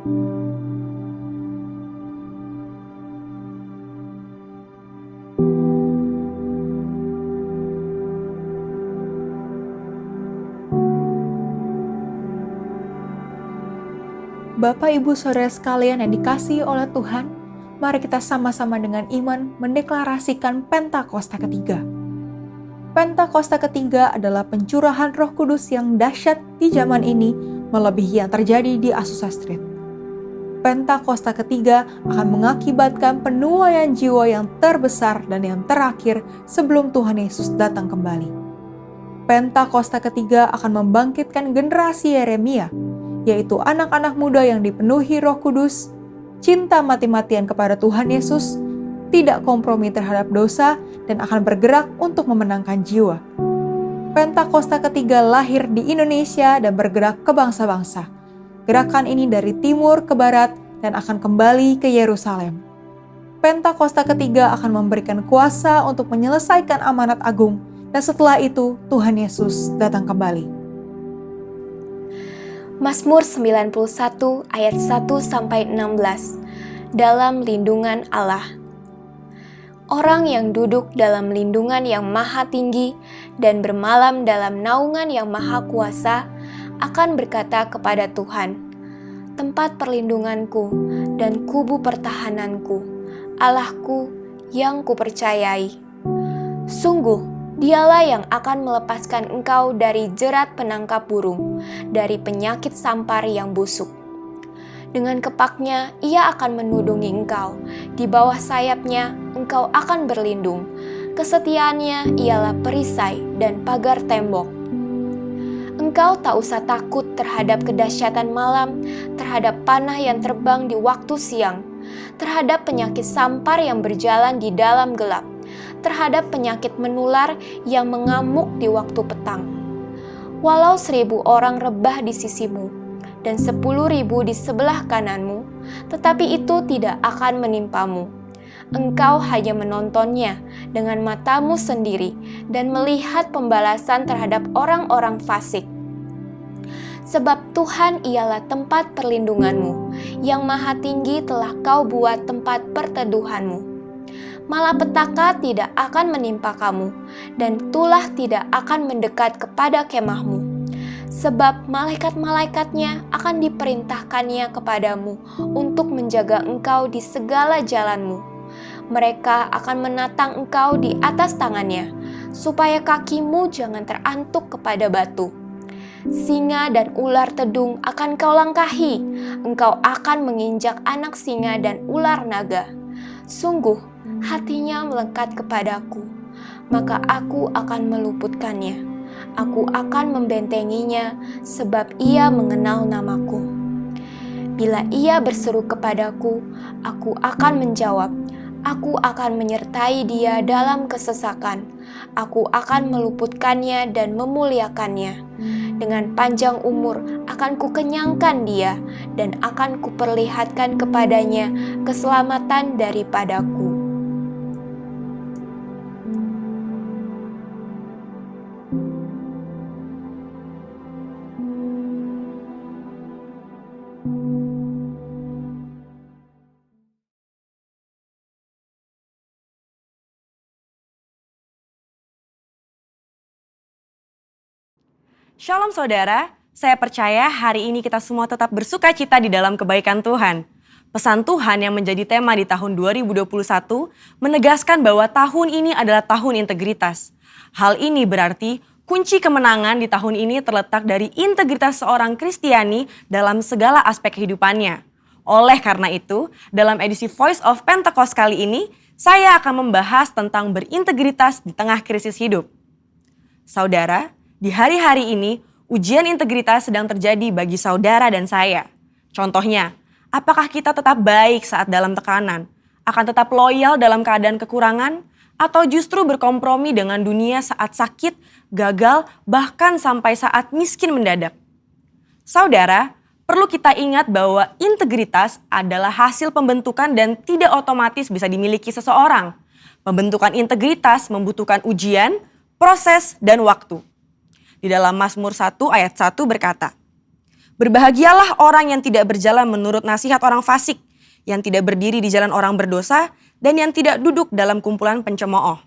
Bapak, Ibu, Saudara sekalian yang dikasihi oleh Tuhan, mari kita sama-sama dengan iman mendeklarasikan Pentakosta ketiga. Pentakosta ketiga adalah pencurahan Roh Kudus yang dahsyat di zaman ini, melebihi yang terjadi di Azusa Street. Pentakosta ketiga akan mengakibatkan penuaian jiwa yang terbesar dan yang terakhir sebelum Tuhan Yesus datang kembali. Pentakosta ketiga akan membangkitkan generasi Yeremia, yaitu anak-anak muda yang dipenuhi Roh Kudus, cinta mati-matian kepada Tuhan Yesus, tidak kompromi terhadap dosa, dan akan bergerak untuk memenangkan jiwa. Pentakosta ketiga lahir di Indonesia dan bergerak ke bangsa-bangsa. Gerakan ini dari timur ke barat dan akan kembali ke Yerusalem. Pentakosta ketiga akan memberikan kuasa untuk menyelesaikan amanat agung, dan setelah itu Tuhan Yesus datang kembali. Mazmur 91 ayat 1-16. Dalam lindungan Allah. Orang yang duduk dalam lindungan yang maha tinggi dan bermalam dalam naungan yang maha kuasa akan berkata kepada Tuhan, tempat perlindunganku dan kubu pertahananku, Allahku yang kupercayai. Sungguh, Dialah yang akan melepaskan engkau dari jerat penangkap burung, dari penyakit sampar yang busuk. Dengan kepaknya ia akan menudungi engkau, di bawah sayapnya engkau akan berlindung. Kesetiaannya ialah perisai dan pagar tembok. Engkau tak usah takut terhadap kedahsyatan malam, terhadap panah yang terbang di waktu siang, terhadap penyakit sampar yang berjalan di dalam gelap, terhadap penyakit menular yang mengamuk di waktu petang. Walau 1.000 orang rebah di sisimu dan 10.000 di sebelah kananmu, tetapi itu tidak akan menimpamu. Engkau hanya menontonnya dengan matamu sendiri dan melihat pembalasan terhadap orang-orang fasik. Sebab Tuhan ialah tempat perlindunganmu, yang maha tinggi telah kau buat tempat perteduhanmu. Malapetaka tidak akan menimpa kamu, dan tulah tidak akan mendekat kepada kemahmu. Sebab malaikat-malaikatnya akan diperintahkannya kepadamu untuk menjaga engkau di segala jalanmu. Mereka akan menatang engkau di atas tangannya, supaya kakimu jangan terantuk kepada batu. Singa dan ular tedung akan kau langkahi, engkau akan menginjak anak singa dan ular naga. Sungguh, hatinya melekat kepadaku, maka aku akan meluputkannya. Aku akan membentenginya, sebab ia mengenal namaku. Bila ia berseru kepadaku, aku akan menjawab. Aku akan menyertai dia dalam kesesakan. Aku akan meluputkannya dan memuliakannya. Dengan panjang umur akan kukenyangkan dia, dan akan kuperlihatkan kepadanya keselamatan daripadaku. Shalom saudara, saya percaya hari ini kita semua tetap bersuka cita di dalam kebaikan Tuhan. Pesan Tuhan yang menjadi tema di tahun 2021 menegaskan bahwa tahun ini adalah tahun integritas. Hal ini berarti kunci kemenangan di tahun ini terletak dari integritas seorang Kristiani dalam segala aspek kehidupannya. Oleh karena itu, dalam edisi Voice of Pentecost kali ini, saya akan membahas tentang berintegritas di tengah krisis hidup. Saudara, di hari-hari ini, ujian integritas sedang terjadi bagi saudara dan saya. Contohnya, apakah kita tetap baik saat dalam tekanan, akan tetap loyal dalam keadaan kekurangan, atau justru berkompromi dengan dunia saat sakit, gagal, bahkan sampai saat miskin mendadak? Saudara, perlu kita ingat bahwa integritas adalah hasil pembentukan dan tidak otomatis bisa dimiliki seseorang. Pembentukan integritas membutuhkan ujian, proses, dan waktu. Di dalam Mazmur 1 ayat 1 berkata, Berbahagialah orang yang tidak berjalan menurut nasihat orang fasik, yang tidak berdiri di jalan orang berdosa, dan yang tidak duduk dalam kumpulan pencemooh.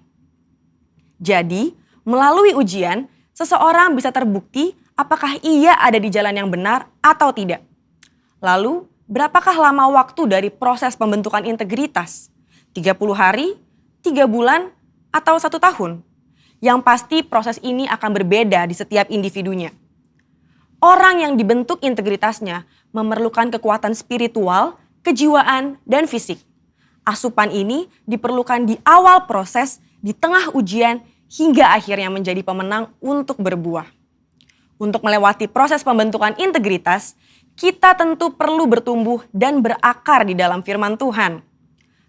Jadi, melalui ujian, seseorang bisa terbukti apakah ia ada di jalan yang benar atau tidak. Lalu, berapakah lama waktu dari proses pembentukan integritas? 30 hari, 3 bulan, atau 1 tahun? Yang pasti proses ini akan berbeda di setiap individunya. Orang yang dibentuk integritasnya memerlukan kekuatan spiritual, kejiwaan, dan fisik. Asupan ini diperlukan di awal proses, di tengah ujian, hingga akhirnya menjadi pemenang untuk berbuah. Untuk melewati proses pembentukan integritas, kita tentu perlu bertumbuh dan berakar di dalam firman Tuhan.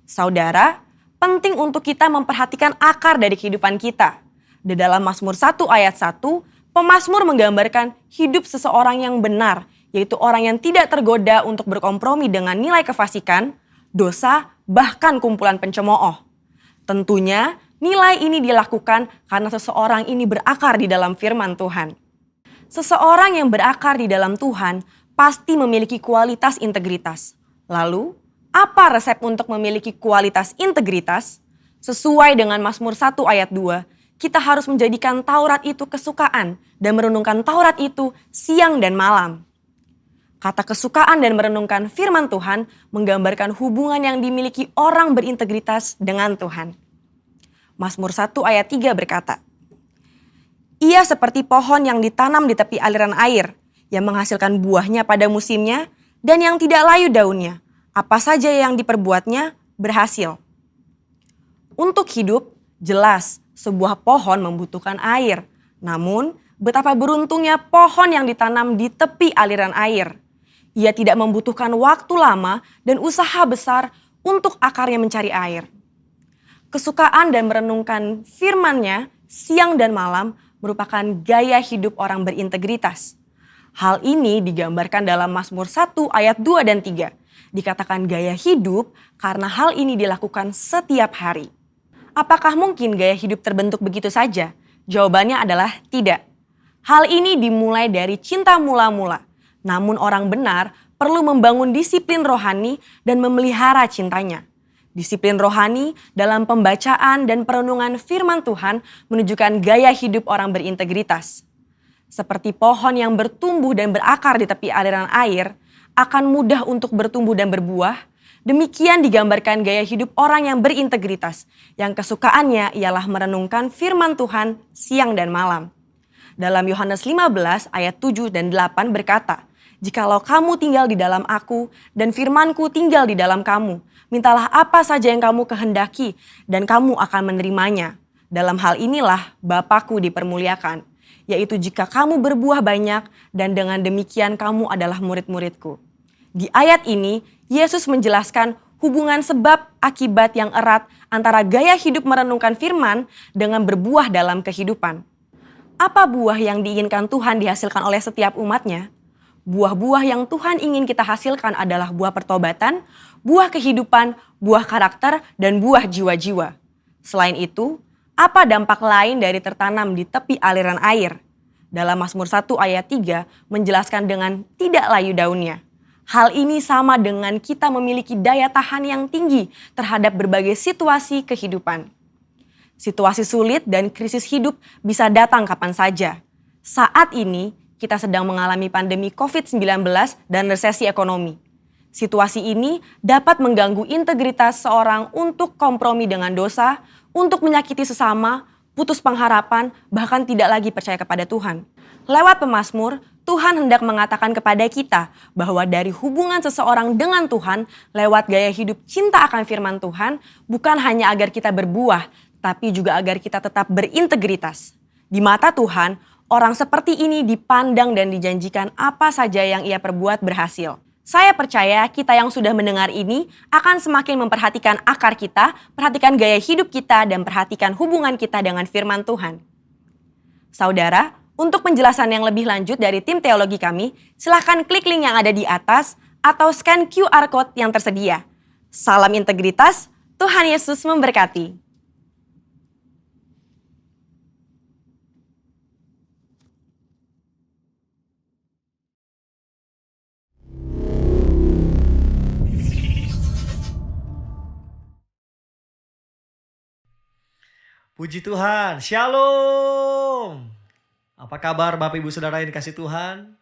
Saudara, penting untuk kita memperhatikan akar dari kehidupan kita. Di dalam Mazmur 1 ayat 1, pemazmur menggambarkan hidup seseorang yang benar, yaitu orang yang tidak tergoda untuk berkompromi dengan nilai kefasikan, dosa, bahkan kumpulan pencemooh. Tentunya nilai ini dilakukan karena seseorang ini berakar di dalam firman Tuhan. Seseorang yang berakar di dalam Tuhan pasti memiliki kualitas integritas. Lalu, apa resep untuk memiliki kualitas integritas? Sesuai dengan Mazmur 1 ayat 2, kita harus menjadikan Taurat itu kesukaan dan merenungkan Taurat itu siang dan malam. Kata kesukaan dan merenungkan firman Tuhan menggambarkan hubungan yang dimiliki orang berintegritas dengan Tuhan. Mazmur 1 ayat 3 berkata, "Ia seperti pohon yang ditanam di tepi aliran air, yang menghasilkan buahnya pada musimnya dan yang tidak layu daunnya. Apa saja yang diperbuatnya berhasil." Untuk hidup, jelas sebuah pohon membutuhkan air. Namun, betapa beruntungnya pohon yang ditanam di tepi aliran air. Ia tidak membutuhkan waktu lama dan usaha besar untuk akarnya mencari air. Kesukaan dan merenungkan firman-Nya siang dan malam merupakan gaya hidup orang berintegritas. Hal ini digambarkan dalam Mazmur 1 ayat 2 dan 3. Dikatakan gaya hidup karena hal ini dilakukan setiap hari. Apakah mungkin gaya hidup terbentuk begitu saja? Jawabannya adalah tidak. Hal ini dimulai dari cinta mula-mula. Namun orang benar perlu membangun disiplin rohani dan memelihara cintanya. Disiplin rohani dalam pembacaan dan perenungan firman Tuhan menunjukkan gaya hidup orang berintegritas. Seperti pohon yang bertumbuh dan berakar di tepi aliran air, akan mudah untuk bertumbuh dan berbuah. Demikian digambarkan gaya hidup orang yang berintegritas, yang kesukaannya ialah merenungkan firman Tuhan siang dan malam. Dalam Yohanes 15 ayat 7 dan 8 berkata, "Jikalau kamu tinggal di dalam aku dan firmanku tinggal di dalam kamu, mintalah apa saja yang kamu kehendaki dan kamu akan menerimanya. Dalam hal inilah Bapa-Ku dipermuliakan, yaitu jika kamu berbuah banyak dan dengan demikian kamu adalah murid-murid-Ku." Di ayat ini, Yesus menjelaskan hubungan sebab akibat yang erat antara gaya hidup merenungkan firman dengan berbuah dalam kehidupan. Apa buah yang diinginkan Tuhan dihasilkan oleh setiap umatnya? Buah-buah yang Tuhan ingin kita hasilkan adalah buah pertobatan, buah kehidupan, buah karakter, dan buah jiwa-jiwa. Selain itu, apa dampak lain dari tertanam di tepi aliran air? Dalam Mazmur 1 ayat 3 menjelaskan dengan tidak layu daunnya. Hal ini sama dengan kita memiliki daya tahan yang tinggi terhadap berbagai situasi kehidupan. Situasi sulit dan krisis hidup bisa datang kapan saja. Saat ini kita sedang mengalami pandemi COVID-19 dan resesi ekonomi. Situasi ini dapat mengganggu integritas seorang untuk kompromi dengan dosa, untuk menyakiti sesama, putus pengharapan, bahkan tidak lagi percaya kepada Tuhan. Lewat pemazmur, Tuhan hendak mengatakan kepada kita bahwa dari hubungan seseorang dengan Tuhan lewat gaya hidup cinta akan firman Tuhan bukan hanya agar kita berbuah, tapi juga agar kita tetap berintegritas. Di mata Tuhan, orang seperti ini dipandang dan dijanjikan apa saja yang ia perbuat berhasil. Saya percaya kita yang sudah mendengar ini akan semakin memperhatikan akar kita, perhatikan gaya hidup kita, dan perhatikan hubungan kita dengan firman Tuhan. Saudara, untuk penjelasan yang lebih lanjut dari tim teologi kami, silakan klik link yang ada di atas atau scan QR Code yang tersedia. Salam integritas, Tuhan Yesus memberkati. Puji Tuhan, Shalom. Apa kabar Bapak Ibu Saudara yang dikasih Tuhan?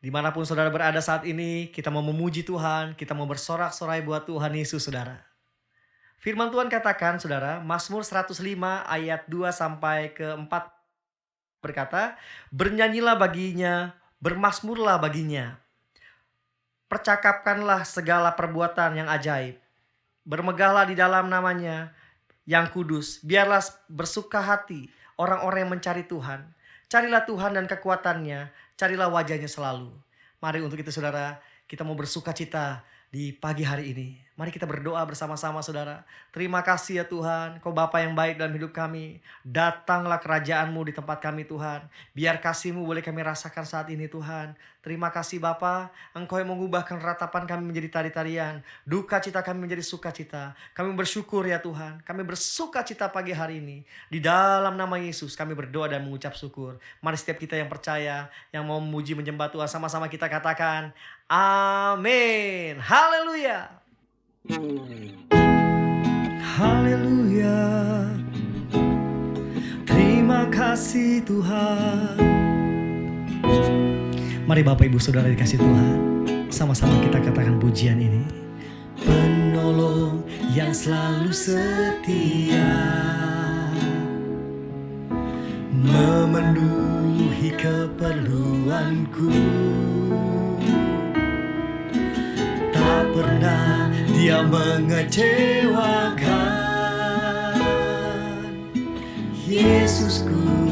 Dimanapun saudara berada saat ini, kita mau memuji Tuhan, kita mau bersorak-sorai buat Tuhan Yesus saudara. Firman Tuhan katakan saudara, Mazmur 105 ayat 2 sampai ke 4 berkata, bernyanyilah baginya, bermazmurlah baginya. Percakapkanlah segala perbuatan yang ajaib. Bermegahlah di dalam namanya yang kudus. Biarlah bersuka hati orang-orang yang mencari Tuhan. Carilah Tuhan dan kekuatannya. Carilah wajahnya selalu. Mari untuk itu saudara, kita mau bersuka cita di pagi hari ini. Mari kita berdoa bersama-sama saudara. Terima kasih ya Tuhan, Kau Bapa yang baik dalam hidup kami. Datanglah kerajaan-Mu di tempat kami Tuhan. Biar kasih-Mu boleh kami rasakan saat ini Tuhan. Terima kasih Bapa, Engkau yang mengubahkan ratapan kami menjadi tari-tarian. Duka cita kami menjadi sukacita. Kami bersyukur ya Tuhan. Kami bersuka cita pagi hari ini. Di dalam nama Yesus kami berdoa dan mengucap syukur. Mari setiap kita yang percaya, yang mau memuji menyembah Tuhan, sama-sama kita katakan amin. Haleluya. Haleluya. Terima kasih Tuhan. Mari Bapak Ibu Saudara dikasih Tuhan, sama-sama kita katakan pujian ini. Penolong yang selalu setia, memenuhi keperluanku. Tak pernah Dia mengecewakan. Yesusku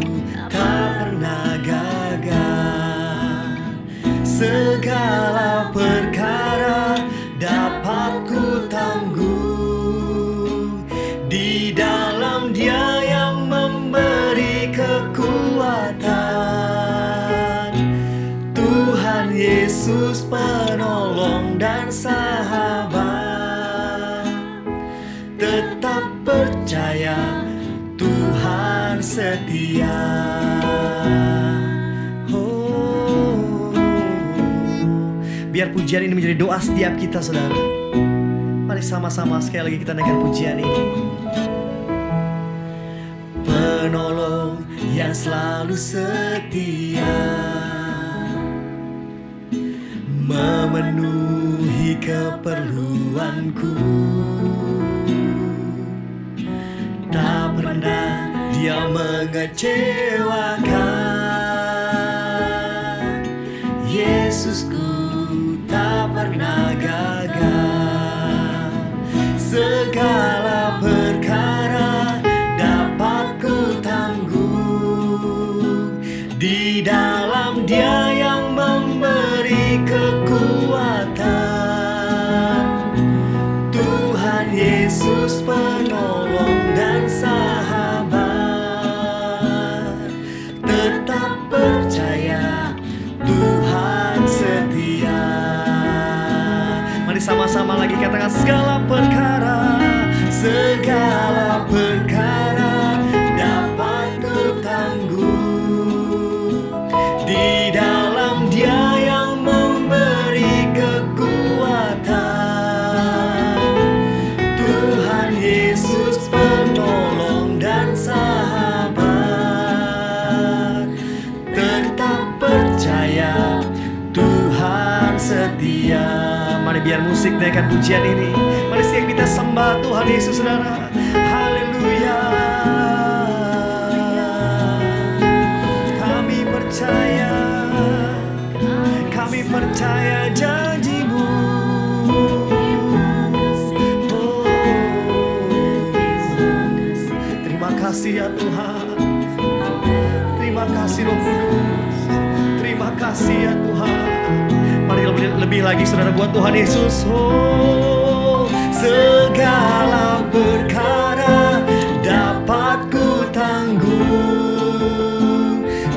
tak pernah gagal. Segala perkara dapat ku tanggung di dalam Dia yang memberi kekuatan. Tuhan Yesus penolong dan sahabat. Tetap percaya Tuhan setia. Oh, biar pujian ini menjadi doa setiap kita saudara. Mari sama-sama sekali lagi kita naikkan pujian ini. Penolong yang selalu setia, memenuhi keperluanku. Tak pernah Dia mengecewakan. Yesusku tak pernah gagal. Segala perkara dapat ku tanggung di dalam Dia yang memberi kekuatan. Tuhan Yesus penolong dan sahabat. Tetap percaya Tuhan setia. Mari sama-sama lagi katakan segala perkara. Segala perkara dapat ku tanggung di dalam Dia yang memberi kekuatan. Tuhan Yesus penolong dan sahabat. Tetap percaya Tuhan setia. Mari biar musik naikkan pujian ini. Mari setiap kita sembah Tuhan Yesus saudara. Haleluya. Kami percaya, kami percaya janji-Mu. Oh, terima kasih ya Tuhan. Terima kasih Roh Kudus. Terima kasih ya Tuhan. Mari lebih lagi saudara buat Tuhan Yesus. Oh, segala perkara dapat ku tanggung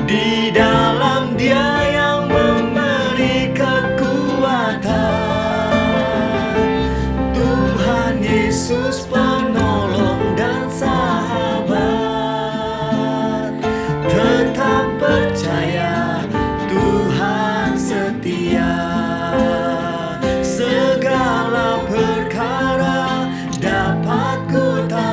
di dalam Dia yang memberi kekuatan. Tuhan Yesus penolong dan sahabat. Tetap percaya Tuhan setia. Segala perkara dapat ku tanggung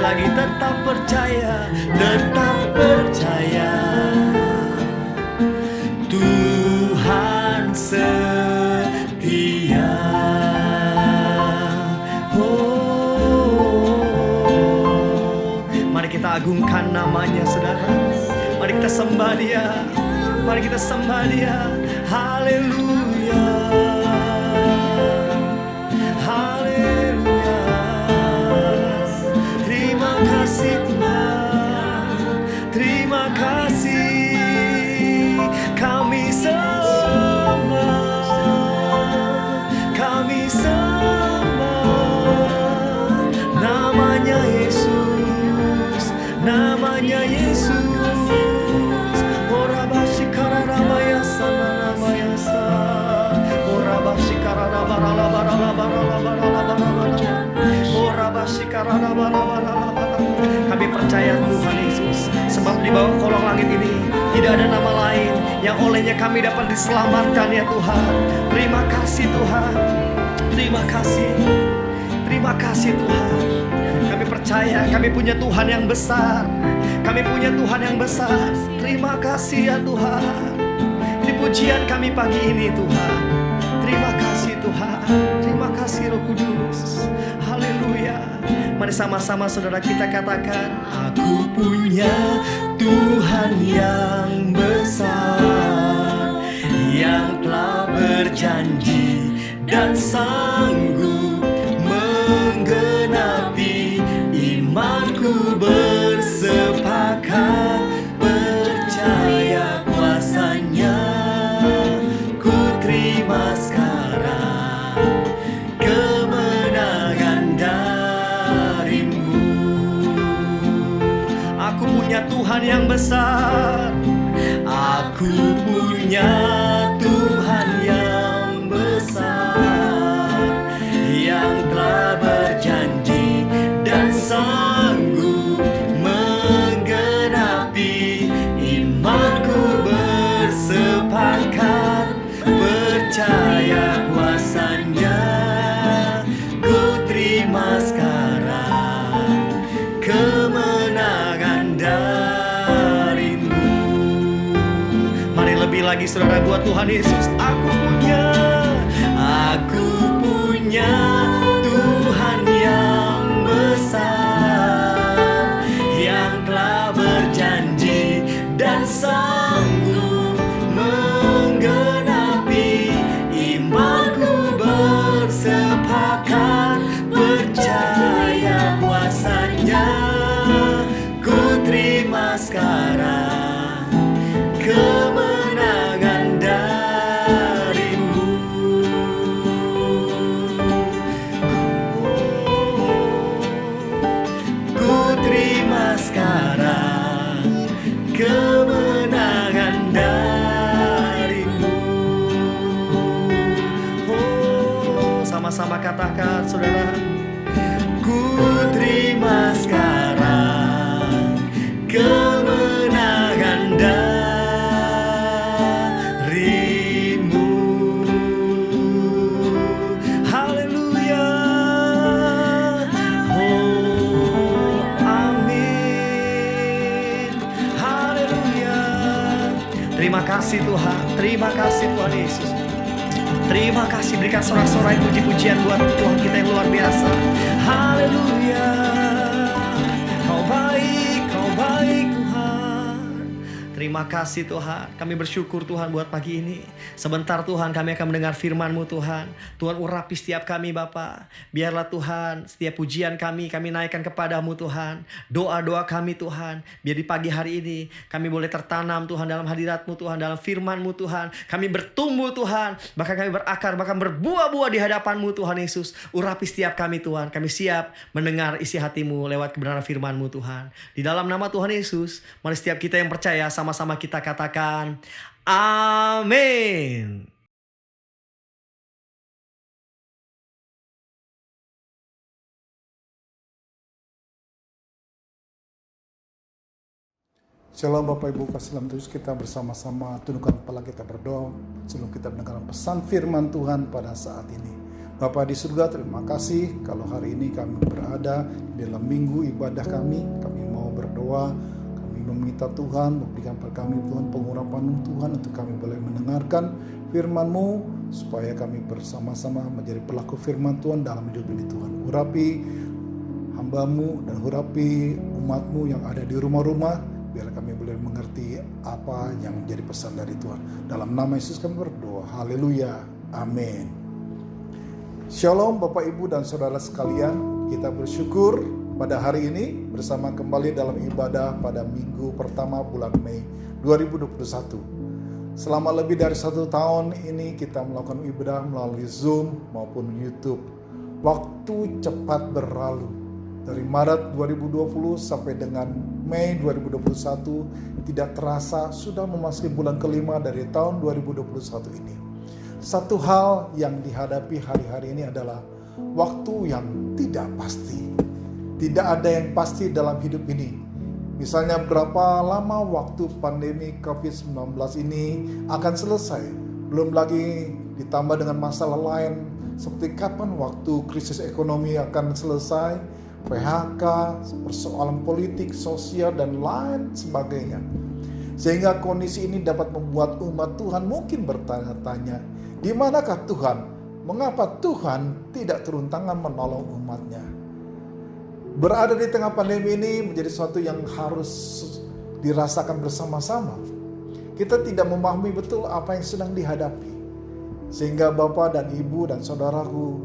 lagi tetap percaya, Tuhan setia. Mari kita agungkan namanya, saudara. Mari kita sembah Dia. Mari kita sembah Dia. Haleluya. Haleluya. Terima kasih Tuhan. Terima kasih. Kami sembah namanya Yesus, namanya Yesus. Ora basikara namaya sana namaya sa. Ora basikara barala barala barala barala barala. Ora basikara barala barala. Kami percaya Tuhan Yesus, sebab di bawah kolong langit ini tidak ada nama lain yang olehnya kami dapat diselamatkan ya Tuhan. Terima kasih Tuhan. Terima kasih. Terima kasih Tuhan. Kami percaya kami punya Tuhan yang besar. Kami punya Tuhan yang besar. Terima kasih ya Tuhan. Ini pujian kami pagi ini Tuhan. Terima kasih Tuhan. Terima kasih Roh Kudus. Haleluya. Mari sama-sama saudara kita katakan, aku punya Tuhan yang besar, yang telah berjanji dan sanggup menggenapi imanku, bersepakat percaya kuasanya. Ku terima sekarang kemenangan darimu. Aku punya Tuhan yang besar. Aku punya Tuhan yang besar, yang telah berjanji dan sanggup menggenapi imanku, bersepakat percaya kuasanya. Ku terima sekarang kemenangan darimu. Mari lebih lagi saudara buat Tuhan Yesus. Aku punya Tuhan yang besar, yang telah berjanji dan sanggup menggenapi imanku, bersepakat percaya kuasanya. Ku terima sekarang kemenangan darimu. Ku terima sekarang kemenangan darimu. Sama-sama katakan saudara. Ku terima sekarang kemenangan darimu. Haleluya. Oh, amin. Haleluya. Terima kasih Tuhan. Terima kasih Tuhan Yesus. Terima kasih, berikan sorak-sorai puji-pujian buat Tuhan kita yang luar biasa. Haleluya. Kau baik Tuhan. Terima kasih Tuhan. Kami bersyukur Tuhan buat pagi ini. Sebentar Tuhan kami akan mendengar firman-Mu Tuhan. Tuhan urapi setiap kami Bapa. Biarlah Tuhan setiap pujian kami naikkan kepadamu Tuhan. Doa-doa kami Tuhan. Biar di pagi hari ini kami boleh tertanam Tuhan dalam hadirat-Mu Tuhan. Dalam firman-Mu Tuhan. Kami bertumbuh Tuhan. Bahkan kami berakar, bahkan berbuah-buah di hadapan-Mu Tuhan Yesus. Urapi setiap kami Tuhan. Kami siap mendengar isi hati-Mu lewat kebenaran firman-Mu Tuhan. Di dalam nama Tuhan Yesus, mari setiap kita yang percaya sama-sama kita katakan amin. Shalom Bapak Ibu kasih dalam Yesus, kita bersama-sama tundukkan kepala kita berdoa sebelum kita mendengar pesan firman Tuhan pada saat ini. Bapa di surga, terima kasih kalau hari ini kami berada di dalam minggu ibadah kami. Kami mau berdoa, kami meminta Tuhan memberikan kepada kami Tuhan pengurapan Tuhan untuk kami boleh mendengarkan firman-Mu, supaya kami bersama-sama menjadi pelaku firman Tuhan dalam hidup ini Tuhan. Urapi hamba-Mu dan urapi umat-Mu yang ada di rumah-rumah, biar kami boleh mengerti apa yang menjadi pesan dari Tuhan. Dalam nama Yesus kami berdoa. Haleluya. Amin. Shalom Bapak Ibu dan Saudara sekalian, kita bersyukur pada hari ini bersama kembali dalam ibadah pada minggu pertama bulan Mei 2021. Selama lebih dari 1 tahun ini kita melakukan ibadah melalui Zoom maupun YouTube. Waktu cepat berlalu. Dari Maret 2020 sampai dengan Mei 2021 tidak terasa sudah memasuki bulan kelima dari tahun 2021 ini. Satu hal yang dihadapi hari-hari ini adalah waktu yang tidak pasti. Tidak ada yang pasti dalam hidup ini. Misalnya berapa lama waktu pandemi COVID-19 ini akan selesai. Belum lagi ditambah dengan masalah lain seperti kapan waktu krisis ekonomi akan selesai, PHK, persoalan politik, sosial, dan lain sebagainya. Sehingga kondisi ini dapat membuat umat Tuhan mungkin bertanya-tanya, di manakah Tuhan? Mengapa Tuhan tidak turun tangan menolong umatnya? Berada di tengah pandemi ini menjadi sesuatu yang harus dirasakan bersama-sama. Kita tidak memahami betul apa yang sedang dihadapi. Sehingga Bapak dan Ibu dan Saudaraku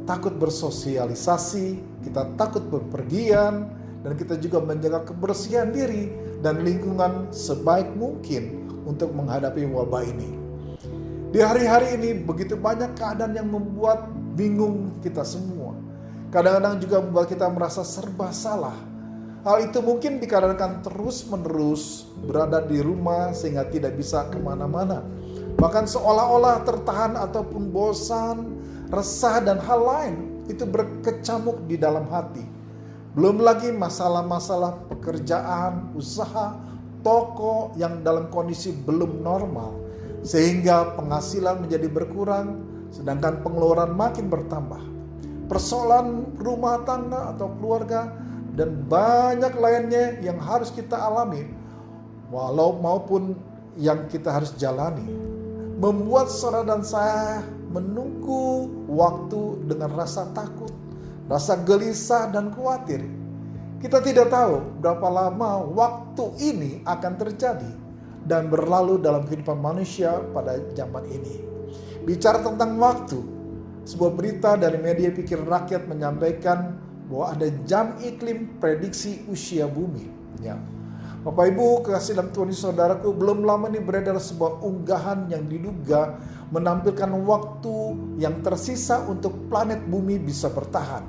takut bersosialisasi, kita takut berpergian, dan kita juga menjaga kebersihan diri dan lingkungan sebaik mungkin untuk menghadapi wabah ini. Di hari-hari ini begitu banyak keadaan yang membuat bingung kita semua. Kadang-kadang juga membuat kita merasa serba salah. Hal itu mungkin dikarenakan terus-menerus berada di rumah sehingga tidak bisa kemana-mana. Bahkan seolah-olah tertahan ataupun bosan, resah dan hal lain itu berkecamuk di dalam hati. Belum lagi masalah-masalah pekerjaan, usaha, toko yang dalam kondisi belum normal. Sehingga penghasilan menjadi berkurang, sedangkan pengeluaran makin bertambah. Persoalan rumah tangga atau keluarga dan banyak lainnya yang harus kita alami, maupun yang kita harus jalani, membuat saudara dan saya menunggu waktu dengan rasa takut, rasa gelisah dan khawatir. Kita tidak tahu berapa lama waktu ini akan terjadi dan berlalu dalam kehidupan manusia pada zaman ini. Bicara tentang waktu, sebuah berita dari media Pikir Rakyat menyampaikan bahwa ada jam iklim prediksi usia bumi. Ya. Bapak Ibu kasih dalam Tuhan Saudaraku, belum lama ini beredar sebuah unggahan yang diduga menampilkan waktu yang tersisa untuk planet bumi bisa bertahan.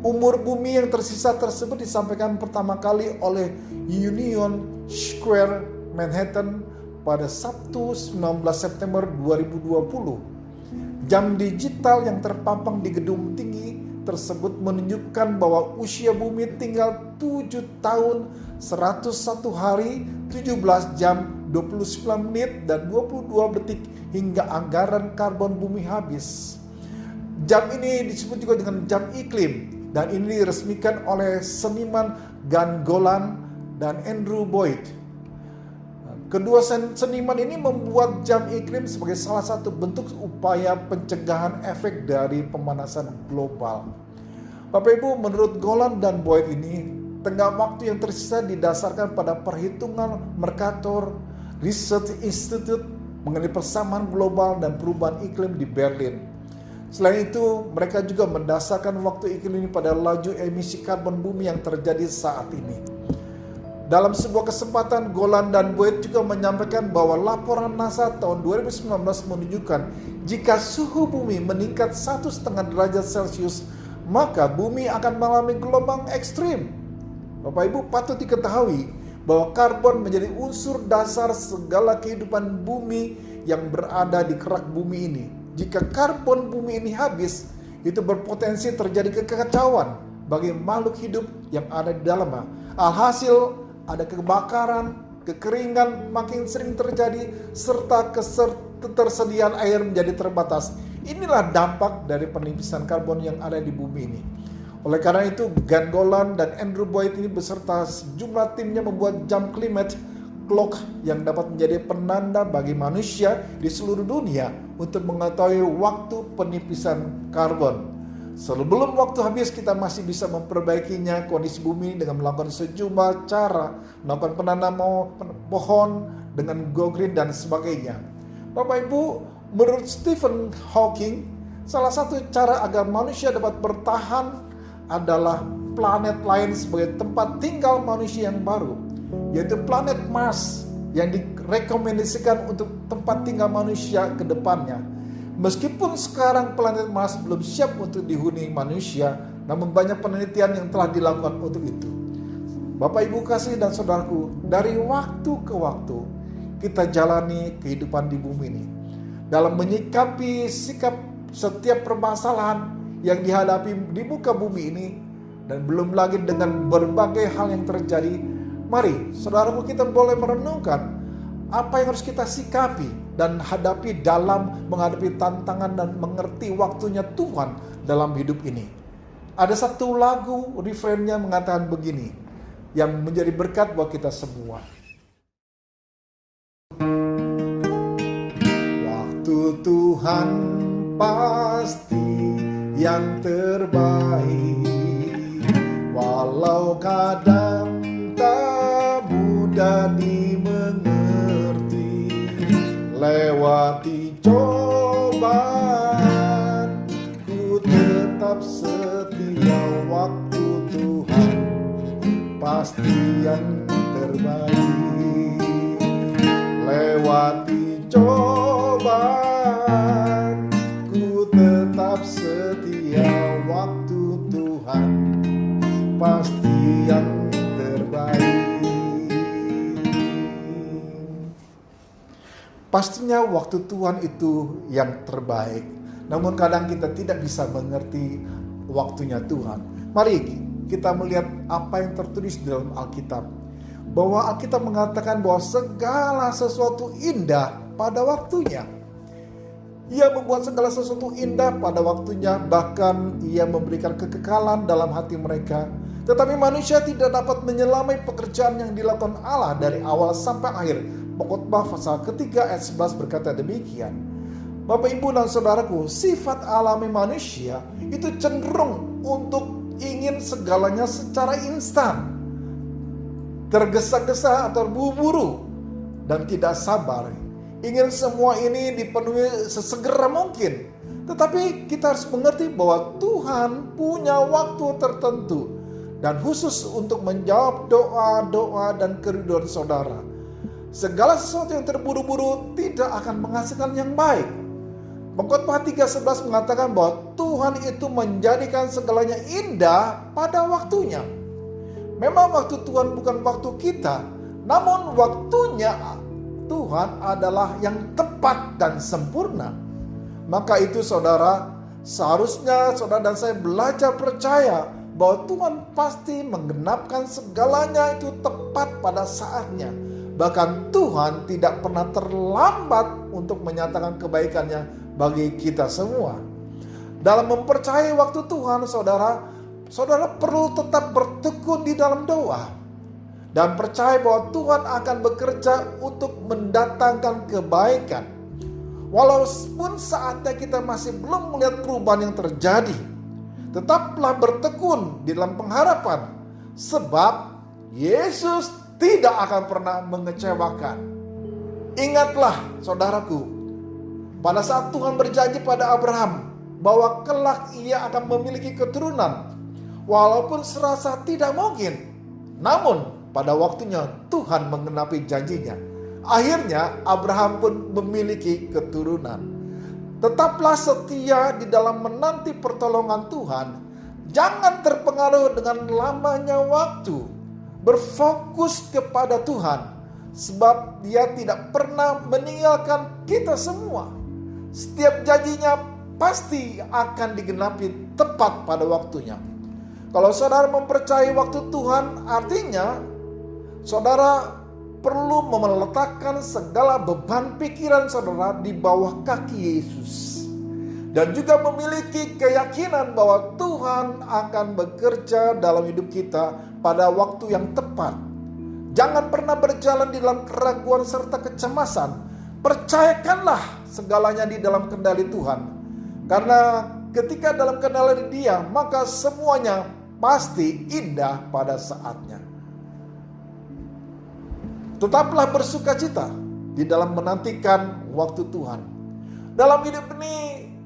Umur bumi yang tersisa tersebut disampaikan pertama kali oleh Union Square Manhattan pada Sabtu 19 September 2020. Jam digital yang terpampang di gedung tinggi tersebut menunjukkan bahwa usia bumi tinggal 7 tahun, 101 hari, 17 jam, 29 menit, dan 22 detik hingga anggaran karbon bumi habis. Jam ini disebut juga dengan jam iklim, dan ini diresmikan oleh seniman Gan Golan dan Andrew Boyd. Kedua seniman ini membuat jam iklim sebagai salah satu bentuk upaya pencegahan efek dari pemanasan global. Bapak Ibu, menurut Golan dan Boyd ini, tenggat waktu yang tersisa didasarkan pada perhitungan Mercator Research Institute mengenai persamaan global dan perubahan iklim di Berlin. Selain itu, mereka juga mendasarkan waktu iklim ini pada laju emisi karbon bumi yang terjadi saat ini. Dalam sebuah kesempatan, Golan dan Boyd juga menyampaikan bahwa laporan NASA tahun 2019 menunjukkan jika suhu bumi meningkat 1,5 derajat Celcius, maka bumi akan mengalami gelombang ekstrim. Bapak Ibu, patut diketahui bahwa karbon menjadi unsur dasar segala kehidupan bumi yang berada di kerak bumi ini. Jika karbon bumi ini habis, itu berpotensi terjadi kekacauan bagi makhluk hidup yang ada di dalamnya. Alhasil, ada kebakaran, kekeringan makin sering terjadi, serta ketersediaan air menjadi terbatas. Inilah dampak dari penipisan karbon yang ada di bumi ini. Oleh karena itu, Glenn Golan dan Andrew Boyd ini beserta sejumlah timnya membuat jam climate clock yang dapat menjadi penanda bagi manusia di seluruh dunia untuk mengetahui waktu penipisan karbon. Sebelum waktu habis, kita masih bisa memperbaikinya kondisi bumi dengan melakukan sejumlah cara, melakukan penanam pohon dengan go green dan sebagainya. Bapak Ibu, menurut Stephen Hawking, salah satu cara agar manusia dapat bertahan adalah planet lain sebagai tempat tinggal manusia yang baru, yaitu planet Mars yang direkomendasikan untuk tempat tinggal manusia ke depannya. Meskipun sekarang planet Mars belum siap untuk dihuni manusia, namun banyak penelitian yang telah dilakukan untuk itu. Bapak Ibu kasih dan saudaraku, dari waktu ke waktu kita jalani kehidupan di bumi ini dalam menyikapi sikap setiap permasalahan yang dihadapi di muka bumi ini, dan belum lagi dengan berbagai hal yang terjadi. Mari saudaraku, kita boleh merenungkan apa yang harus kita sikapi dan hadapi dalam menghadapi tantangan dan mengerti waktunya Tuhan dalam hidup ini. Ada satu lagu refrainnya mengatakan begini, yang menjadi berkat buat kita semua. Waktu Tuhan pasti yang terbaik, walau kadang tak mudah dimengerti. Lewati cobaan, ku tetap setia. Waktu Tuhan pasti yang terbaik. Lewati cobaan, ku tetap setia. Waktu Tuhan pasti yang terbaik. Pastinya waktu Tuhan itu yang terbaik. Namun kadang kita tidak bisa mengerti waktunya Tuhan. Mari kita melihat apa yang tertulis di dalam Alkitab. Bahwa Alkitab mengatakan bahwa segala sesuatu indah pada waktunya. Ia membuat segala sesuatu indah pada waktunya, bahkan ia memberikan kekekalan dalam hati mereka. Tetapi manusia tidak dapat menyelamai pekerjaan yang dilakukan Allah dari awal sampai akhir. Pengkhotbah pasal ketiga ayat 11 berkata demikian. Bapak, Ibu dan saudaraku, sifat alami manusia itu cenderung untuk ingin segalanya secara instan, tergesa-gesa atau buru-buru, dan tidak sabar. Ingin semua ini dipenuhi sesegera mungkin. Tetapi kita harus mengerti bahwa Tuhan punya waktu tertentu dan khusus untuk menjawab doa-doa dan kerinduan saudara. Segala sesuatu yang terburu-buru tidak akan menghasilkan yang baik. Pengkhotbah 3:11 mengatakan bahwa Tuhan itu menjadikan segalanya indah pada waktunya. Memang waktu Tuhan bukan waktu kita, namun waktunya Tuhan adalah yang tepat dan sempurna. Maka itu saudara, seharusnya saudara dan saya belajar percaya bahwa Tuhan pasti menggenapkan segalanya itu tepat pada saatnya. Bahkan Tuhan tidak pernah terlambat untuk menyatakan kebaikannya bagi kita semua. Dalam mempercayai waktu Tuhan, saudara perlu tetap bertekun di dalam doa dan percaya bahwa Tuhan akan bekerja untuk mendatangkan kebaikan. Walaupun saatnya kita masih belum melihat perubahan yang terjadi, tetaplah bertekun di dalam pengharapan, sebab Yesus tidak akan pernah mengecewakan. Ingatlah saudaraku, pada saat Tuhan berjanji pada Abraham bahwa kelak ia akan memiliki keturunan, walaupun serasa tidak mungkin, namun pada waktunya Tuhan menggenapi janjinya. Akhirnya Abraham pun memiliki keturunan. Tetaplah setia di dalam menanti pertolongan Tuhan. Jangan terpengaruh dengan lamanya waktu. Berfokus kepada Tuhan, sebab Dia tidak pernah meninggalkan kita semua. Setiap janjinya pasti akan digenapi tepat pada waktunya. Kalau saudara mempercayai waktu Tuhan, artinya saudara perlu meletakkan segala beban pikiran saudara di bawah kaki Yesus. dan juga memiliki keyakinan bahwa Tuhan akan bekerja dalam hidup kita pada waktu yang tepat. Jangan pernah berjalan di dalam keraguan serta kecemasan. Percayakanlah segalanya di dalam kendali Tuhan. Karena ketika dalam kendali Dia, maka semuanya pasti indah pada saatnya. Tetaplah bersukacita di dalam menantikan waktu Tuhan. Dalam hidup ini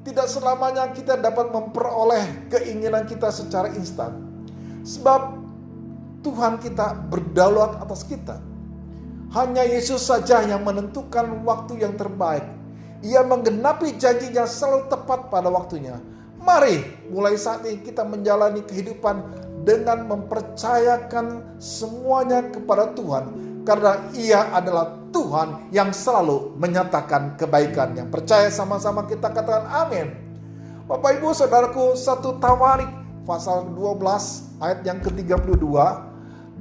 tidak selamanya kita dapat memperoleh keinginan kita secara instan. Sebab Tuhan kita berdaulat atas kita. Hanya Yesus saja yang menentukan waktu yang terbaik. Ia menggenapi janjinya selalu tepat pada waktunya. Mari mulai saat ini kita menjalani kehidupan dengan mempercayakan semuanya kepada Tuhan. Karena Ia adalah Tuhan yang selalu menyatakan kebaikan. Yang percaya sama-sama kita katakan amin. Bapak Ibu Saudaraku, 1 Tawarik pasal 12 ayat yang ke-32.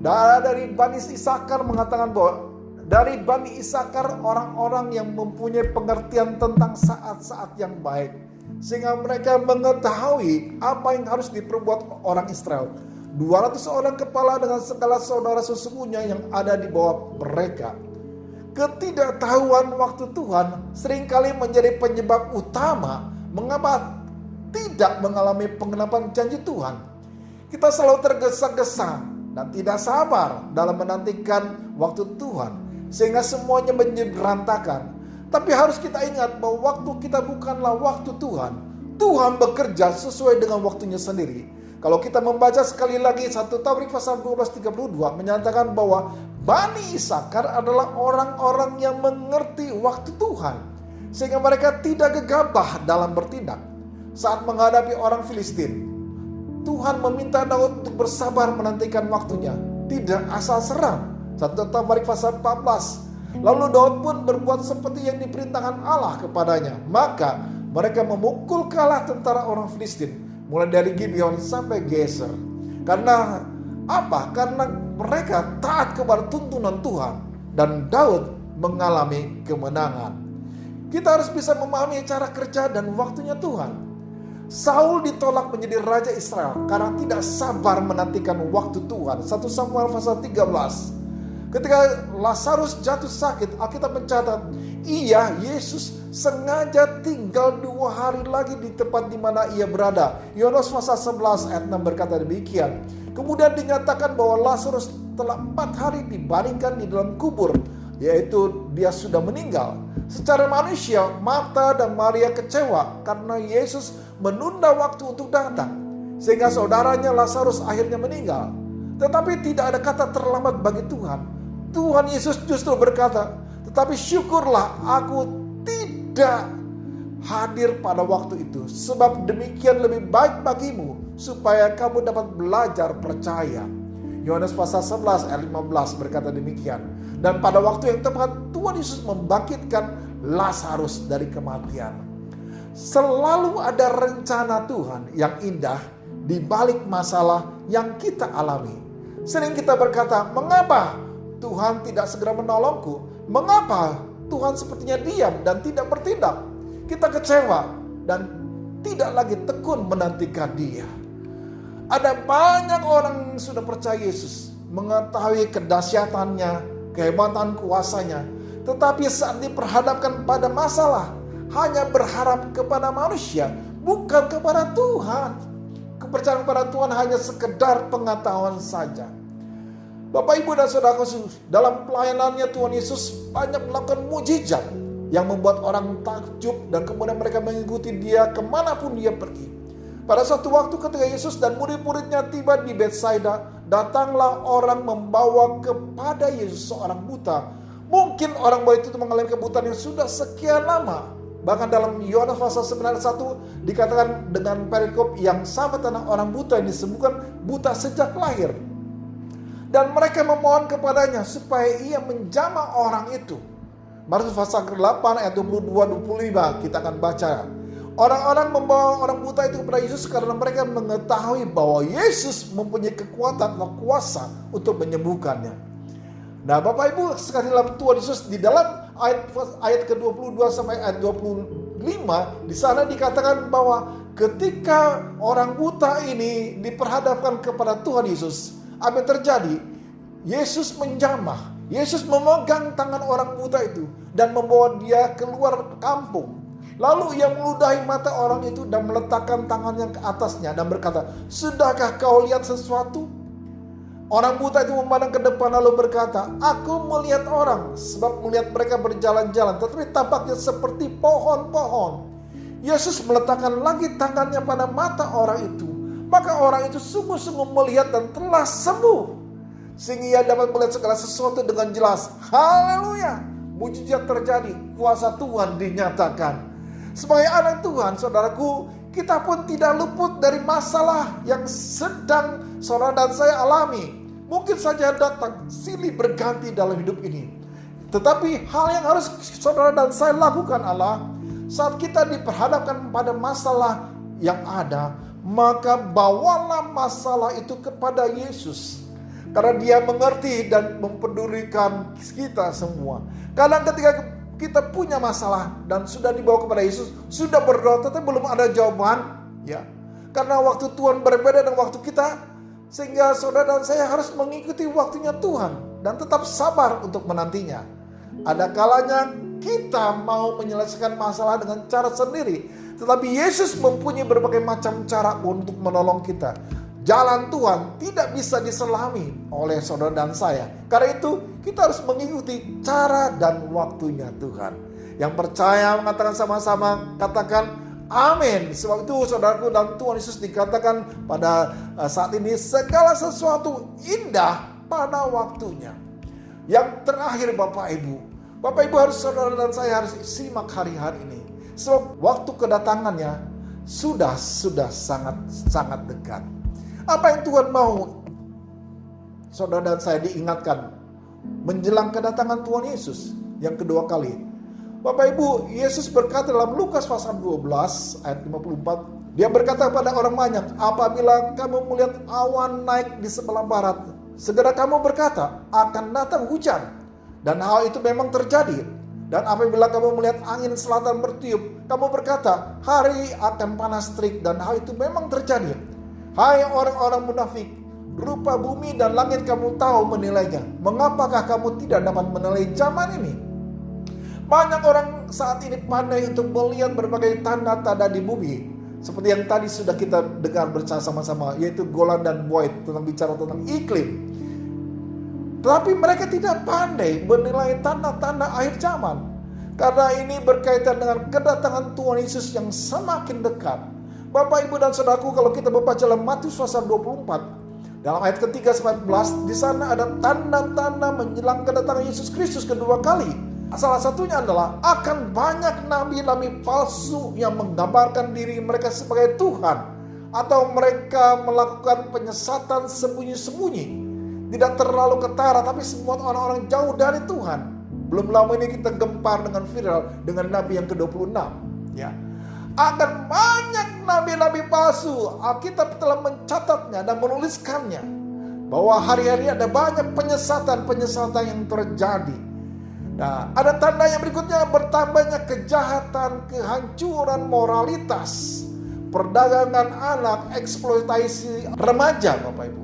Dari Bani Isakar mengatakan bahwa dari Bani Isakar orang-orang yang mempunyai pengertian tentang saat-saat yang baik. Sehingga mereka mengetahui apa yang harus diperbuat orang Israel. 200 orang kepala dengan segala saudara sesungguhnya yang ada di bawah mereka. Ketidaktahuan waktu Tuhan seringkali menjadi penyebab utama mengapa tidak mengalami pengenapan janji Tuhan. Kita selalu tergesa-gesa dan tidak sabar dalam menantikan waktu Tuhan, sehingga semuanya menjadi berantakan. Tapi harus kita ingat bahwa waktu kita bukanlah waktu Tuhan. Tuhan bekerja sesuai dengan waktunya sendiri. Kalau kita membaca sekali lagi 1 Tawarik pasal 12:32 menyatakan bahwa Bani Isakar adalah orang-orang yang mengerti waktu Tuhan, sehingga mereka tidak gegabah dalam bertindak. Saat menghadapi orang Filistin, Tuhan meminta Daud untuk bersabar menantikan waktunya, tidak asal serang. 1 Tawarik pasal 14. Lalu Daud pun berbuat seperti yang diperintahkan Allah kepadanya. Maka mereka memukul kalah tentara orang Filistin, mulai dari Gibeon sampai Geser. Karena apa? Karena mereka taat kepada tuntunan Tuhan, dan Daud mengalami kemenangan. Kita harus bisa memahami cara kerja dan waktunya Tuhan. Saul ditolak menjadi raja Israel karena tidak sabar menantikan waktu Tuhan. 1 Samuel pasal 13. Ketika Lazarus jatuh sakit, Alkitab mencatat, Yesus sengaja tinggal 2 hari lagi di tempat di mana ia berada. Yohanes pasal 11 ayat 6 berkata demikian. Kemudian dinyatakan bahwa Lazarus telah 4 hari dibaringkan di dalam kubur, yaitu dia sudah meninggal. Secara manusia, Marta dan Maria kecewa karena Yesus menunda waktu untuk datang, sehingga saudaranya Lazarus akhirnya meninggal. Tetapi tidak ada kata terlambat bagi Tuhan. Tuhan Yesus justru berkata, tetapi syukurlah aku tidak hadir pada waktu itu, sebab demikian lebih baik bagimu, supaya kamu dapat belajar percaya. Yohanes pasal 11 ayat 15 berkata demikian. Dan pada waktu yang tepat, Tuhan Yesus membangkitkan Lazarus dari kematian. Selalu ada rencana Tuhan yang indah di balik masalah yang kita alami. Sering kita berkata, mengapa Tuhan tidak segera menolongku? Mengapa Tuhan sepertinya diam dan tidak bertindak? Kita kecewa dan tidak lagi tekun menantikan Dia. Ada banyak orang yang sudah percaya Yesus, mengetahui kedahsyatannya, kehebatan kuasanya, tetapi saat diperhadapkan pada masalah, hanya berharap kepada manusia, bukan kepada Tuhan. Kepercayaan kepada Tuhan hanya sekedar pengetahuan saja. Bapak, Ibu, dan Saudara, dalam pelayanannya Tuhan Yesus banyak melakukan mujizat yang membuat orang takjub, dan kemudian mereka mengikuti Dia kemanapun Dia pergi. Pada suatu waktu ketika Yesus dan murid-muridnya tiba di Betsaida, datanglah orang membawa kepada Yesus seorang buta. Mungkin orang buta itu mengalami kebutaan yang sudah sekian lama. Bahkan dalam Yohanes pasal 9 ayat 1 dikatakan dengan perikop yang sama tentang orang buta yang disembuhkan buta sejak lahir. Dan mereka memohon kepadanya supaya ia menjamah orang itu. Markus pasal 8 ayat 22-25 kita akan baca. Orang-orang membawa orang buta itu kepada Yesus karena mereka mengetahui bahwa Yesus mempunyai kekuatan dan kuasa untuk menyembuhkannya. Nah, Bapak Ibu sekali dalam Tuhan Yesus di dalam ayat ke-22 sampai ayat 25 5, di sana dikatakan bahwa ketika orang buta ini diperhadapkan kepada Tuhan Yesus, apa yang terjadi? Yesus menjamah, Yesus memegang tangan orang buta itu dan membawa dia keluar kampung. Lalu ia meludahi mata orang itu dan meletakkan tangannya ke atasnya dan berkata, "Sudahkah kau lihat sesuatu?" Orang buta itu memandang ke depan lalu berkata, "Aku melihat orang, sebab melihat mereka berjalan-jalan, tetapi tampaknya seperti pohon-pohon." Yesus meletakkan lagi tangannya pada mata orang itu. Maka orang itu sungguh-sungguh melihat dan telah sembuh. Sehingga ia dapat melihat segala sesuatu dengan jelas. Haleluya! Mujizat terjadi, kuasa Tuhan dinyatakan. Sebagai anak Tuhan, saudaraku, kita pun tidak luput dari masalah yang sedang saudara dan saya alami. Mungkin saja datang silih berganti dalam hidup ini. Tetapi hal yang harus saudara dan saya lakukan adalah saat kita diperhadapkan pada masalah yang ada, maka bawalah masalah itu kepada Yesus. Karena dia mengerti dan mempedulikan kita semua. Kadang ketika kita punya masalah dan sudah dibawa kepada Yesus, sudah berdoa tetapi belum ada jawaban, ya. Karena waktu Tuhan berbeda dengan waktu kita, sehingga saudara dan saya harus mengikuti waktunya Tuhan dan tetap sabar untuk menantinya. Ada kalanya kita mau menyelesaikan masalah dengan cara sendiri, tetapi Yesus mempunyai berbagai macam cara untuk menolong kita. Jalan Tuhan tidak bisa diselami oleh saudara dan saya. Karena itu kita harus mengikuti cara dan waktunya Tuhan. Yang percaya mengatakan sama-sama, katakan amin. Sebab itu saudaraku, dan Tuhan Yesus dikatakan pada saat ini segala sesuatu indah pada waktunya. Yang terakhir Bapak Ibu harus saudara dan saya harus simak hari-hari ini. Sebab waktu kedatangannya sudah sangat dekat. Apa yang Tuhan mau saudara dan saya diingatkan menjelang kedatangan Tuhan Yesus yang kedua kali. Bapak Ibu, Yesus berkata dalam Lukas pasal 12 ayat 54, dia berkata kepada orang banyak, "Apabila kamu melihat awan naik di sebelah barat, segera kamu berkata, akan datang hujan." Dan hal itu memang terjadi. Dan apabila kamu melihat angin selatan bertiup, kamu berkata, hari akan panas terik, dan hal itu memang terjadi. Hai orang-orang munafik, rupa bumi dan langit kamu tahu menilainya. Mengapakah kamu tidak dapat menilai zaman ini? Banyak orang saat ini pandai untuk melihat berbagai tanda-tanda di bumi. Seperti yang tadi sudah kita dengar bersama-sama, yaitu Golan dan Boyd bicara tentang iklim. Tetapi mereka tidak pandai menilai tanda-tanda akhir zaman. Karena ini berkaitan dengan kedatangan Tuhan Yesus yang semakin dekat. Bapak, Ibu, dan Saudaraku, kalau kita membaca dalam Matius pasal 24, dalam ayat ketiga sampai 14, di sana ada tanda-tanda menjelang kedatangan Yesus Kristus kedua kali. Salah satunya adalah akan banyak nabi-nabi palsu yang menggambarkan diri mereka sebagai Tuhan, atau mereka melakukan penyesatan sembunyi-sembunyi. Tidak terlalu ketara, tapi semua orang-orang jauh dari Tuhan. Belum lama ini kita gempar dengan viral dengan nabi yang ke-26, ya. Akan banyak nabi-nabi palsu. Alkitab telah mencatatnya dan menuliskannya bahwa hari-hari ada banyak penyesatan yang terjadi. Nah, ada tanda yang berikutnya, bertambahnya kejahatan, kehancuran moralitas, perdagangan anak, eksploitasi remaja, Bapak Ibu.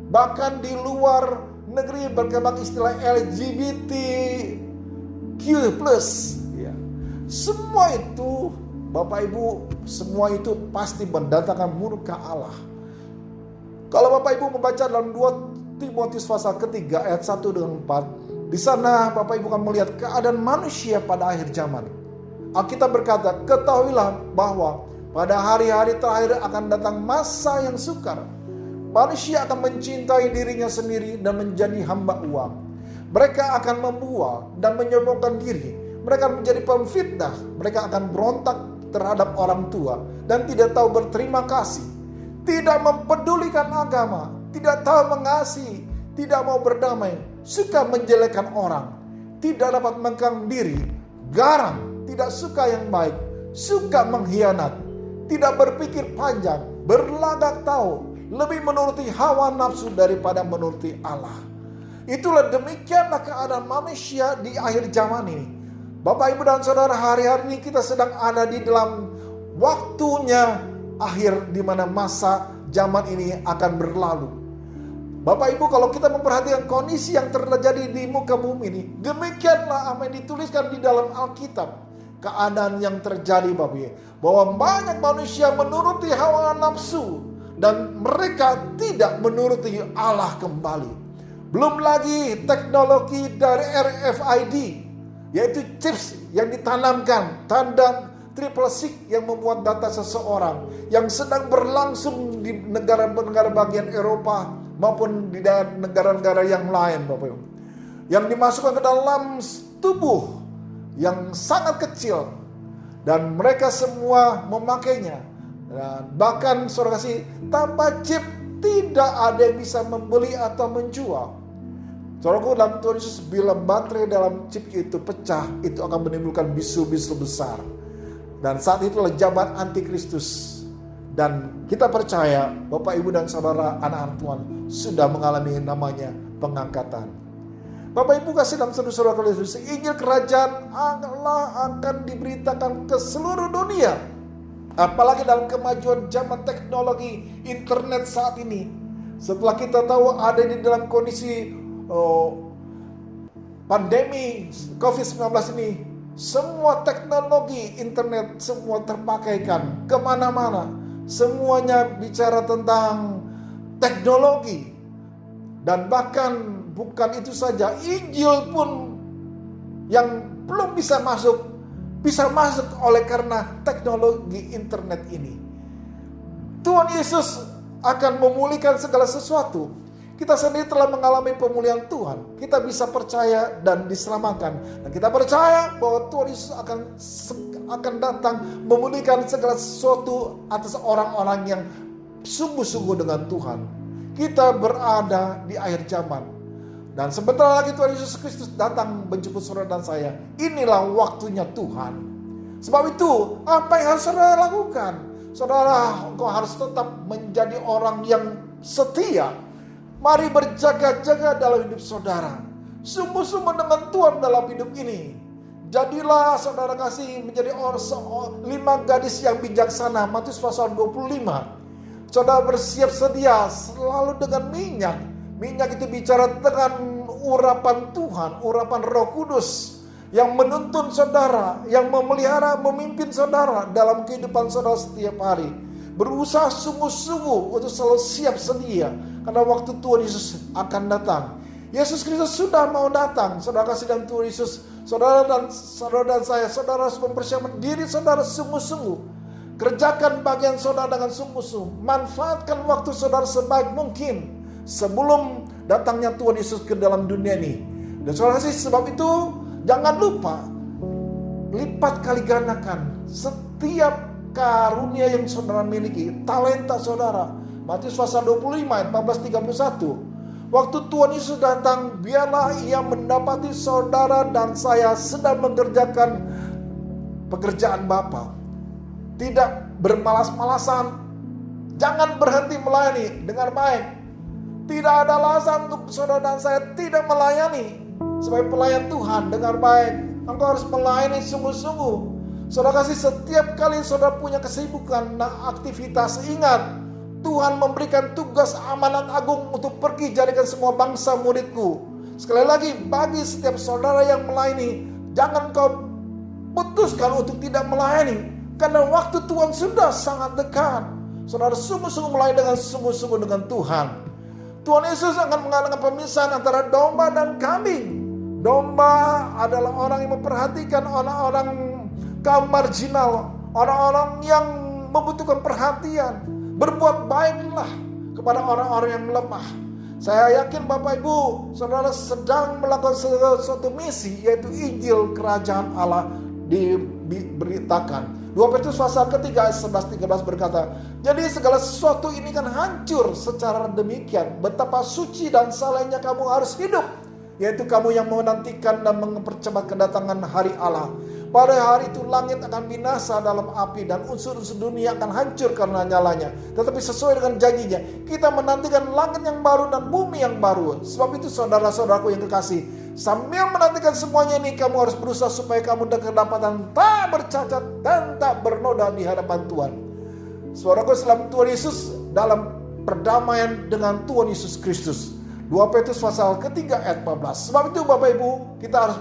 Bahkan di luar negeri berkembang istilah LGBTQ+. Ya. Semua itu Bapak Ibu, semua itu pasti mendatangkan murka Allah. Kalau Bapak Ibu membaca dalam 2 Timotius pasal ketiga ayat 1 dengan 4, di sana Bapak Ibu akan melihat keadaan manusia pada akhir zaman. Alkitab berkata, ketahuilah bahwa pada hari-hari terakhir akan datang masa yang sukar. Manusia akan mencintai dirinya sendiri dan menjadi hamba uang. Mereka akan membual dan menyombongkan diri. Mereka akan menjadi pemfitnah. Mereka akan berontak terhadap orang tua dan tidak tahu berterima kasih, tidak mempedulikan agama, tidak tahu mengasihi, tidak mau berdamai, suka menjelekkan orang, tidak dapat mengekang diri, garang, tidak suka yang baik, suka mengkhianat, tidak berpikir panjang, berlagak tahu, lebih menuruti hawa nafsu daripada menuruti Allah. Itulah demikianlah keadaan manusia di akhir zaman ini. Bapak, Ibu, dan Saudara, hari-hari ini kita sedang ada di dalam waktunya akhir di mana masa zaman ini akan berlalu. Bapak Ibu, kalau kita memperhatikan kondisi yang terjadi di muka bumi ini, demikianlah apa yang dituliskan di dalam Alkitab. Keadaan yang terjadi Bapak Ibu, bahwa banyak manusia menuruti hawa nafsu dan mereka tidak menuruti Allah kembali. Belum lagi teknologi dari RFID, yaitu chips yang ditanamkan, tanda triple six yang membuat data seseorang yang sedang berlangsung di negara-negara bagian Eropa maupun di negara-negara yang lain, Bapak Ibu, yang dimasukkan ke dalam tubuh yang sangat kecil dan mereka semua memakainya. Dan bahkan saudara kasih, tanpa chip tidak ada yang bisa membeli atau menjual. Saudaraku, dalam Tuhan Yesus, bila baterai dalam chip itu pecah, itu akan menimbulkan bisu-bisu besar. Dan saat itulah zaman antikristus. Dan kita percaya Bapak, Ibu, dan Saudara, anak-anak Tuhan sudah mengalami namanya pengangkatan. Bapak, Ibu, kasih dalam saudara Kristus, Injil kerajaan Allah akan diberitakan ke seluruh dunia. Apalagi dalam kemajuan zaman teknologi internet saat ini. Setelah kita tahu ada di dalam kondisi pandemi COVID-19 ini, semua teknologi internet semua terpakaikan kemana-mana. Semuanya bicara tentang teknologi. Dan bahkan bukan itu saja, Injil pun yang belum bisa masuk oleh karena teknologi internet ini. Tuhan Yesus akan memulihkan segala sesuatu. Kita sendiri telah mengalami pemulihan Tuhan. Kita bisa percaya dan diselamatkan. Dan kita percaya bahwa Tuhan Yesus akan datang memulihkan segala sesuatu atas orang-orang yang sungguh-sungguh dengan Tuhan. Kita berada di akhir zaman. Dan sebentar lagi Tuhan Yesus Kristus datang menjemput saudara dan saya. Inilah waktunya Tuhan. Sebab itu, apa yang harus saudara lakukan? Saudara, engkau harus tetap menjadi orang yang setia. Mari berjaga-jaga dalam hidup saudara. Sungguh-sungguh dengan Tuhan dalam hidup ini. Jadilah saudara kasih menjadi 5 gadis yang bijaksana. Matius pasal 25. Saudara bersiap sedia selalu dengan minyak. Minyak itu bicara dengan urapan Tuhan, urapan Roh Kudus yang menuntun saudara, yang memelihara, memimpin saudara dalam kehidupan saudara setiap hari. Berusaha sungguh-sungguh untuk selalu siap sedia karena waktu Tuhan Yesus akan datang. Yesus Kristus sudah mau datang. Saudara kasih dan Tuhan Yesus, saudara dan saya, saudara harus mempersiapkan diri saudara sungguh-sungguh. Kerjakan bagian saudara dengan sungguh-sungguh. Manfaatkan waktu saudara sebaik mungkin sebelum datangnya Tuhan Yesus ke dalam dunia ini. Dan saudara kasih, sebab itu jangan lupa lipat kali gandakan setiap karunia yang saudara miliki, talenta saudara. Matius pasal 25 ayat 14-31. Waktu Tuhan Yesus datang, biarlah ia mendapati saudara dan saya sedang mengerjakan pekerjaan Bapa. Tidak bermalas-malasan. Jangan berhenti melayani dengan baik. Tidak ada alasan untuk saudara dan saya tidak melayani. Sebagai pelayan Tuhan dengan baik, engkau harus melayani sungguh-sungguh. Saudara kasih, setiap kali saudara punya kesibukan dan aktivitas, ingat Tuhan memberikan tugas amanat agung untuk pergi jadikan semua bangsa muridku. Sekali lagi, bagi setiap saudara yang melayani, jangan kau putuskan untuk tidak melayani. Karena waktu Tuhan sudah sangat dekat. Saudara sungguh-sungguh melayani dengan sungguh-sungguh dengan Tuhan. Tuhan Yesus akan mengadakan pemisahan antara domba dan kambing. Domba adalah orang yang memperhatikan orang-orang kaum marginal, orang-orang yang membutuhkan perhatian. Berbuat baiklah kepada orang-orang yang lemah. Saya yakin Bapak Ibu, saudara sedang melakukan suatu misi, yaitu Injil Kerajaan Allah diberitakan. 2 Petrus pasal ketiga ayat 11-13 berkata, jadi segala sesuatu ini kan hancur secara demikian. Betapa suci dan salehnya kamu harus hidup, yaitu kamu yang menantikan dan mempercepat kedatangan hari Allah. Pada hari itu langit akan binasa dalam api dan unsur-unsur dunia akan hancur karena nyalanya. Tetapi sesuai dengan janjinya, kita menantikan langit yang baru dan bumi yang baru. Sebab itu saudara-saudaraku yang kekasih, Sambil menantikan semuanya ini, kamu harus berusaha supaya kamu kedapatan tak bercacat dan tak bernoda di hadapan Tuhan. Saudaraku, dalam Tuhan Yesus, dalam perdamaian dengan Tuhan Yesus Kristus. 2 Petrus pasal ketiga ayat 14. Sebab itu Bapak Ibu, kita harus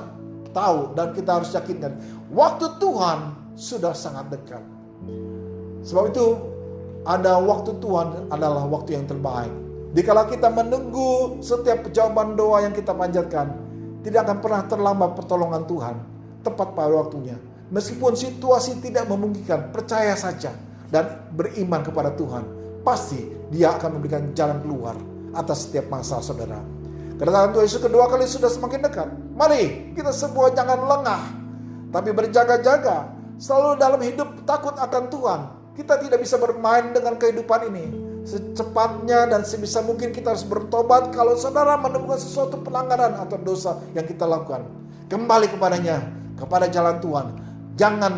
tahu dan kita harus yakinkan waktu Tuhan sudah sangat dekat. Sebab itu ada waktu Tuhan adalah waktu yang terbaik. Dikala kita menunggu setiap jawaban doa yang kita panjatkan, tidak akan pernah terlambat pertolongan Tuhan tepat pada waktunya. Meskipun situasi tidak memungkinkan, percaya saja dan beriman kepada Tuhan. Pasti Dia akan memberikan jalan keluar atas setiap masalah saudara. Kedatangan Tuhan Yesus kedua kali sudah semakin dekat. Mari kita semua jangan lengah, tapi berjaga-jaga. Selalu dalam hidup takut akan Tuhan. Kita tidak bisa bermain dengan kehidupan ini. Secepatnya dan sebisa mungkin kita harus bertobat kalau saudara menemukan sesuatu pelanggaran atau dosa yang kita lakukan. Kembali kepadanya, kepada jalan Tuhan. Jangan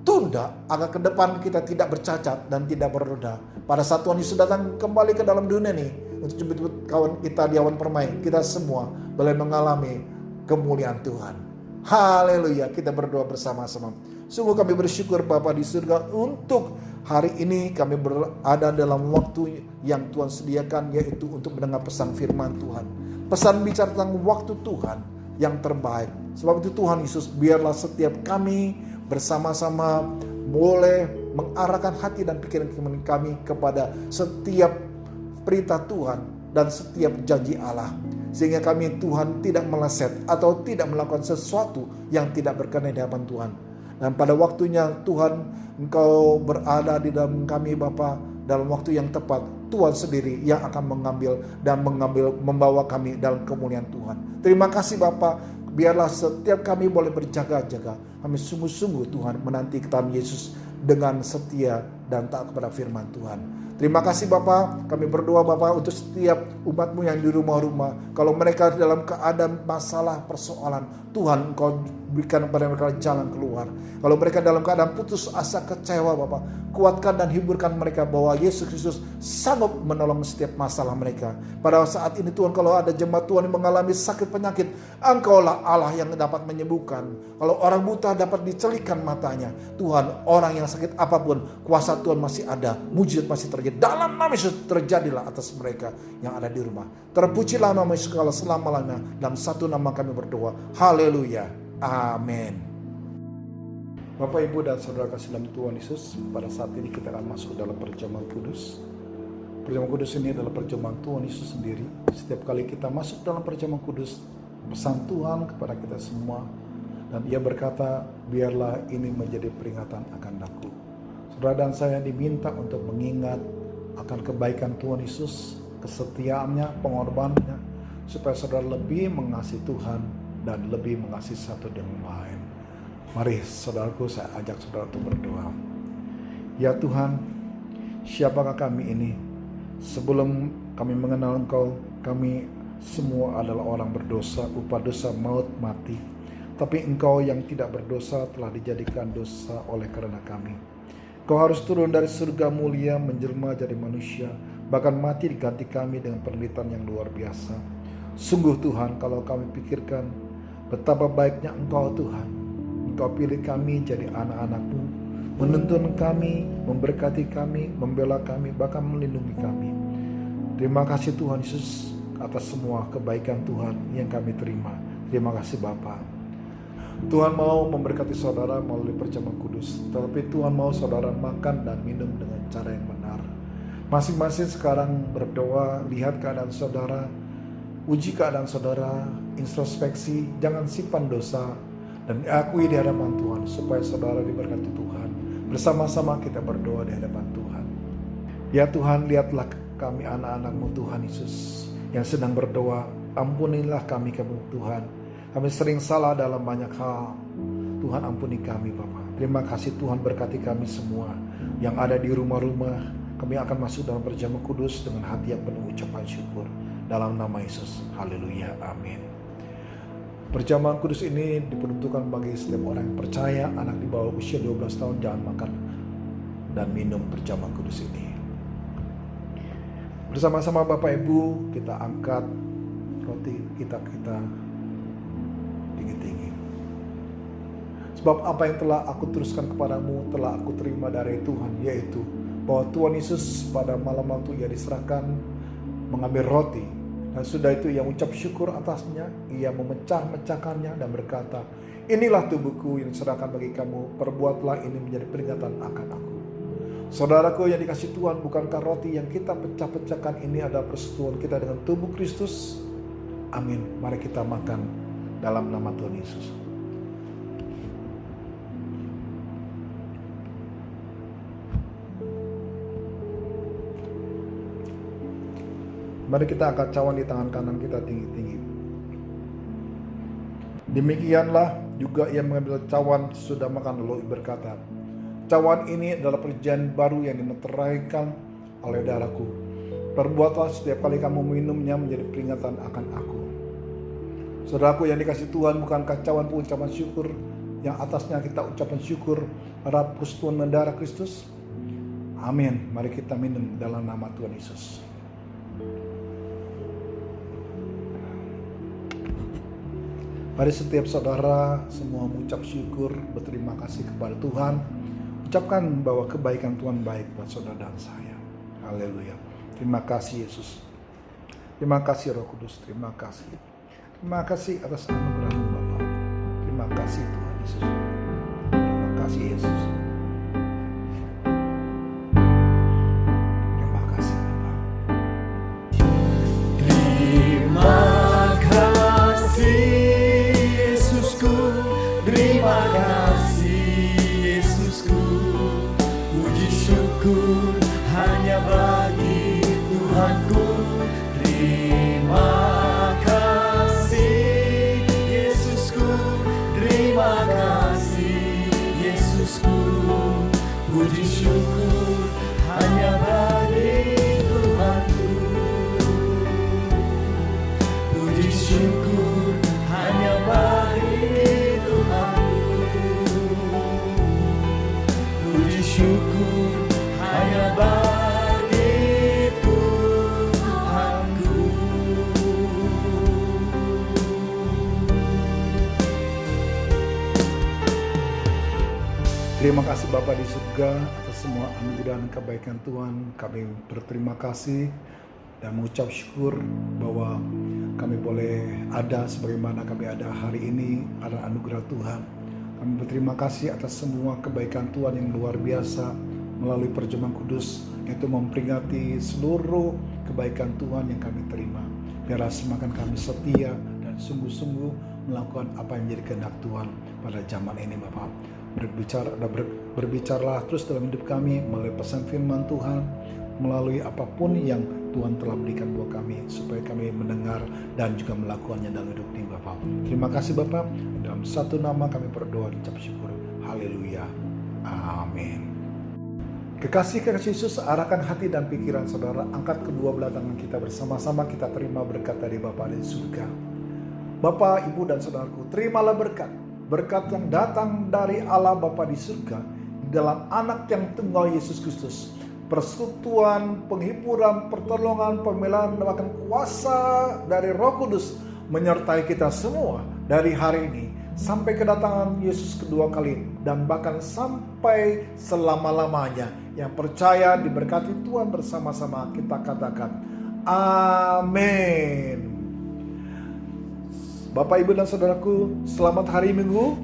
tunda agar ke depan kita tidak bercacat dan tidak bernoda. Pada saat Tuhan Yesus datang kembali ke dalam dunia ini untuk jemput kawan kita di awan permai, kita semua boleh mengalami kemuliaan Tuhan. Haleluya, kita berdoa bersama-sama. Sungguh kami bersyukur Bapa di surga untuk hari ini kami berada dalam waktu yang Tuhan sediakan, yaitu untuk mendengar pesan firman Tuhan. Pesan bicara tentang waktu Tuhan yang terbaik. Sebab itu Tuhan Yesus, biarlah setiap kami bersama-sama boleh mengarahkan hati dan pikiran kami kepada setiap perintah Tuhan dan setiap janji Allah. Sehingga kami Tuhan tidak meleset atau tidak melakukan sesuatu yang tidak berkenan di hadapan Tuhan. Dan pada waktunya Tuhan, Engkau berada di dalam kami Bapa, dalam waktu yang tepat Tuhan sendiri yang akan membawa kami dalam kemuliaan Tuhan. Terima kasih Bapa, biarlah setiap kami boleh berjaga-jaga. Kami sungguh-sungguh Tuhan menanti kedatangan Yesus dengan setia dan taat kepada firman Tuhan. Terima kasih Bapa, kami berdoa Bapa untuk setiap umat-Mu yang di rumah-rumah. Kalau mereka dalam keadaan masalah, persoalan, Tuhan Engkau berikan kepada mereka jalan keluar. Kalau mereka dalam keadaan putus asa, kecewa Bapa, kuatkan dan hiburkan mereka bahwa Yesus Kristus sanggup menolong setiap masalah mereka. Pada saat ini Tuhan, kalau ada jemaat Tuhan yang mengalami sakit penyakit, Engkaulah Allah yang dapat menyembuhkan. Kalau orang buta dapat dicelikan matanya, Tuhan, orang yang sakit apapun, kuasa Tuhan masih ada, mujizat masih terjadi. Dalam nama Yesus terjadilah atas mereka yang ada di rumah. Terpujilah nama Yesus kalau selama-lamanya. Dalam satu nama kami berdoa. Haleluya. Amin. Bapak, Ibu, dan saudara kasih dalam Tuhan Yesus, pada saat ini kita akan masuk dalam perjamuan kudus. Perjamuan kudus ini adalah perjamuan Tuhan Yesus sendiri. Setiap kali kita masuk dalam perjamuan kudus, pesan Tuhan kepada kita semua. Dan Ia berkata, biarlah ini menjadi peringatan akan aku. Saudara dan saya diminta untuk mengingat akan kebaikan Tuhan Yesus, kesetiaannya, pengorbanannya, supaya saudara lebih mengasihi Tuhan dan lebih mengasihi satu dengan lain. Mari saudaraku, saya ajak saudara untuk berdoa. Ya Tuhan, siapakah kami ini? Sebelum kami mengenal Engkau, kami semua adalah orang berdosa, upah dosa maut, mati. Tapi Engkau yang tidak berdosa telah dijadikan dosa oleh karena kami. Kau harus turun dari surga mulia menjelma jadi manusia, bahkan mati diganti kami dengan penderitaan yang luar biasa. Sungguh Tuhan, kalau kami pikirkan betapa baiknya Engkau Tuhan, Engkau pilih kami jadi anak-anak-Mu, menuntun kami, memberkati kami, membela kami, bahkan melindungi kami. Terima kasih Tuhan Yesus atas semua kebaikan Tuhan yang kami terima. Terima kasih Bapa. Tuhan mau memberkati saudara melalui perjamuan kudus, tetapi Tuhan mau saudara makan dan minum dengan cara yang benar. Masing-masing sekarang berdoa, lihat keadaan saudara, uji keadaan saudara, introspeksi, jangan simpan dosa, dan diakui di hadapan Tuhan supaya saudara diberkati Tuhan. Bersama-sama kita berdoa di hadapan Tuhan. Ya Tuhan, lihatlah kami anak-anak-Mu Tuhan Yesus yang sedang berdoa, ampunilah kami Tuhan. Kami sering salah dalam banyak hal. Tuhan ampuni kami Bapa. Terima kasih Tuhan, berkati kami semua yang ada di rumah-rumah. Kami akan masuk dalam perjamuan kudus dengan hati yang penuh ucapan syukur. Dalam nama Yesus. Haleluya. Amin. Perjamuan kudus ini diperuntukkan bagi setiap orang yang percaya. Anak di bawah usia 12 tahun jangan makan dan minum perjamuan kudus ini. Bersama-sama Bapak Ibu kita angkat roti kita tinggi-tinggi. Sebab apa yang telah aku teruskan kepadamu telah aku terima dari Tuhan, yaitu bahwa Tuhan Yesus pada malam waktu ia diserahkan mengambil roti, dan sudah itu ia mengucap syukur atasnya, ia memecah-mecahkannya dan berkata, inilah tubuhku yang diserahkan bagi kamu, perbuatlah ini menjadi peringatan akan aku. Saudaraku yang dikasih Tuhan, bukankah roti yang kita pecah-pecahkan ini adalah persekutuan kita dengan tubuh Kristus? Amin. Mari kita makan dalam nama Tuhan Yesus. Mari kita angkat cawan di tangan kanan kita tinggi-tinggi. Demikianlah juga ia mengambil cawan sesudah makan lalu berkata, cawan ini adalah perjanjian baru yang dimeteraikan oleh darahku. Perbuatlah setiap kali kamu minumnya menjadi peringatan akan aku. Saudaraku yang dikasih Tuhan, bukankah cawan pengucapan syukur yang atasnya kita ucapkan syukur pada persekutuan darah Kristus? Amin. Mari kita minum dalam nama Tuhan Yesus. Mari setiap saudara semua mengucap syukur, berterima kasih kepada Tuhan. Ucapkan bahwa kebaikan Tuhan baik buat saudara dan saya. Haleluya. Terima kasih Yesus. Terima kasih Roh Kudus. Terima kasih. Terima kasih atas anugerah-Mu Bapa. Terima kasih Tuhan Yesus. Terima kasih Yesus. Terima kasih Bapa. Terima kasih Yesusku, terima kasih Yesusku. Puji syukur hanya bagi Tuhanku. Terima kasih Yesusku, terima kasih Yesusku. Puji syukur hanya bagi Tuhanku. Puji syukur hanya bagi Tuhanku. Puji syukur hanya bagi Tuhanku. Terima kasih Bapa di surga atas semua anugerah dan kebaikan Tuhan. Kami berterima kasih dan mengucap syukur bahwa kami boleh ada sebagaimana kami ada hari ini adalah anugerah Tuhan. Kami berterima kasih atas semua kebaikan Tuhan yang luar biasa melalui perjamuan kudus, yaitu memperingati seluruh kebaikan Tuhan yang kami terima. Biarlah semakin kami setia dan sungguh-sungguh melakukan apa yang menjadi kehendak Tuhan pada zaman ini Bapak. Berbicaralah terus dalam hidup kami melalui pesan firman Tuhan, melalui apapun yang Tuhan telah berikan buat kami, supaya kami mendengar dan juga melakukannya dalam hidup ini Bapak. Terima kasih Bapak. Dalam satu nama kami berdoa dan ucap syukur. Haleluya. Amin. Kekasih Yesus, arahkan hati dan pikiran saudara, angkat kedua belah tangan kita bersama-sama, kita terima berkat dari Bapa di surga. Bapak, Ibu dan saudaraku, terimalah berkat yang datang dari Allah Bapa di surga dalam anak yang tunggal Yesus Kristus. Persekutuan, penghiburan, pertolongan, pembelaan, bahkan kuasa dari Roh Kudus menyertai kita semua dari hari ini sampai kedatangan Yesus kedua kali dan bahkan sampai selama-lamanya. Yang percaya diberkati Tuhan bersama-sama kita katakan amin. Bapak, Ibu dan saudaraku, selamat hari Minggu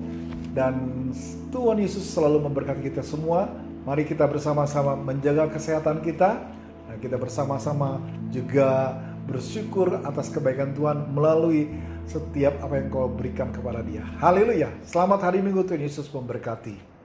dan Tuhan Yesus selalu memberkati kita semua. Mari kita bersama-sama menjaga kesehatan kita dan kita bersama-sama juga bersyukur atas kebaikan Tuhan melalui setiap apa yang Kau berikan kepada Dia. Haleluya. Selamat hari Minggu, Tuhan Yesus memberkati.